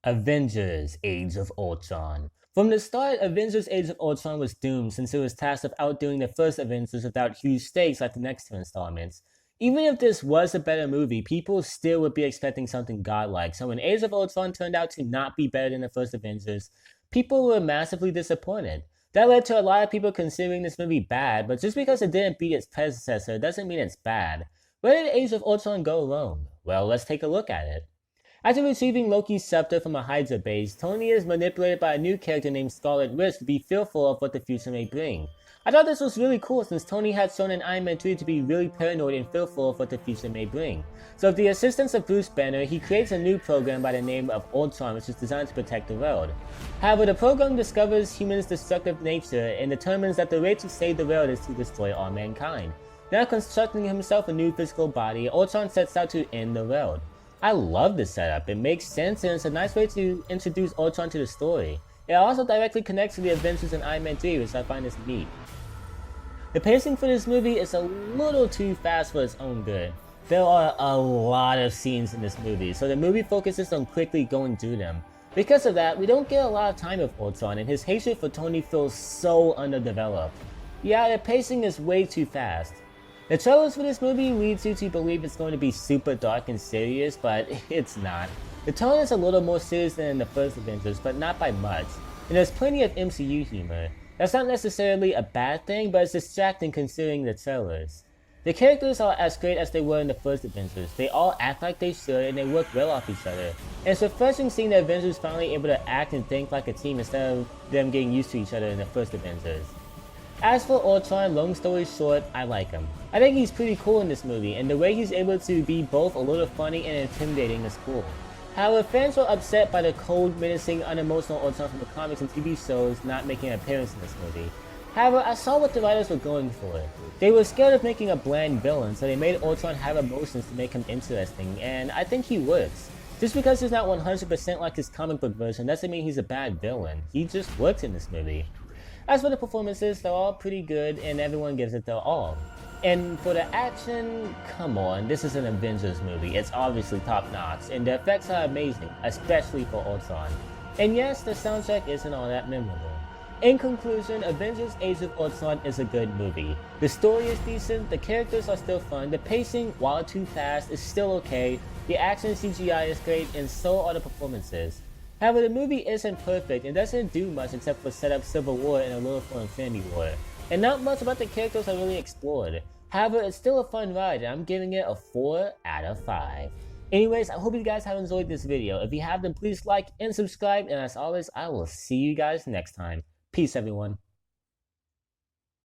Avengers Age of Ultron. From the start, Avengers Age of Ultron was doomed since it was tasked with outdoing the first Avengers without huge stakes like the next two installments. Even if this was a better movie, people still would be expecting something godlike, so when Age of Ultron turned out to not be better than the first Avengers, people were massively disappointed. That led to a lot of people considering this movie bad, but just because it didn't beat its predecessor doesn't mean it's bad. Where did Age of Ultron go wrong? Well, let's take a look at it. After retrieving Loki's scepter from a Hydra base, Tony is manipulated by a new character named Scarlet Witch to be fearful of what the future may bring. I thought this was really cool since Tony had shown in Iron Man 3 to be really paranoid and fearful of what the future may bring. So with the assistance of Bruce Banner, he creates a new program by the name of Ultron which is designed to protect the world. However, the program discovers humans' destructive nature and determines that the way to save the world is to destroy all mankind. Now constructing himself a new physical body, Ultron sets out to end the world. I love this setup, it makes sense and it's a nice way to introduce Ultron to the story. It also directly connects to the Avengers in Iron Man 3, which I find is neat. The pacing for this movie is a little too fast for its own good. There are a lot of scenes in this movie, so the movie focuses on quickly going through them. Because of that, we don't get a lot of time with Ultron and his hatred for Tony feels so underdeveloped. Yeah, the pacing is way too fast. The trailers for this movie leads you to believe it's going to be super dark and serious, but it's not. The tone is a little more serious than in the first Avengers, but not by much, and there's plenty of MCU humor. That's not necessarily a bad thing, but it's distracting considering the trailers. The characters are as great as they were in the first Avengers. They all act like they should and they work well off each other. And it's refreshing seeing the Avengers finally able to act and think like a team instead of them getting used to each other in the first Avengers. As for Ultron, long story short, I like him. I think he's pretty cool in this movie, and the way he's able to be both a little funny and intimidating is cool. However, fans were upset by the cold, menacing, unemotional Ultron from the comics and TV shows not making an appearance in this movie. However, I saw what the writers were going for. They were scared of making a bland villain, so they made Ultron have emotions to make him interesting, and I think he works. Just because he's not 100% like his comic book version doesn't mean he's a bad villain. He just works in this movie. As for the performances, they're all pretty good and everyone gives it their all. And for the action, come on, this is an Avengers movie, it's obviously top notch, and the effects are amazing, especially for Ultron. And yes, the soundtrack isn't all that memorable. In conclusion, Avengers Age of Ultron is a good movie. The story is decent, the characters are still fun, the pacing, while too fast, is still okay, the action CGI is great, and so are the performances. However, the movie isn't perfect and doesn't do much except for set up Civil War and a little for Infinity War. And not much about the characters are really explored. However, it's still a fun ride and I'm giving it a 4 out of 5. Anyways, I hope you guys have enjoyed this video. If you have, then please like and subscribe, and as always, I will see you guys next time. Peace everyone.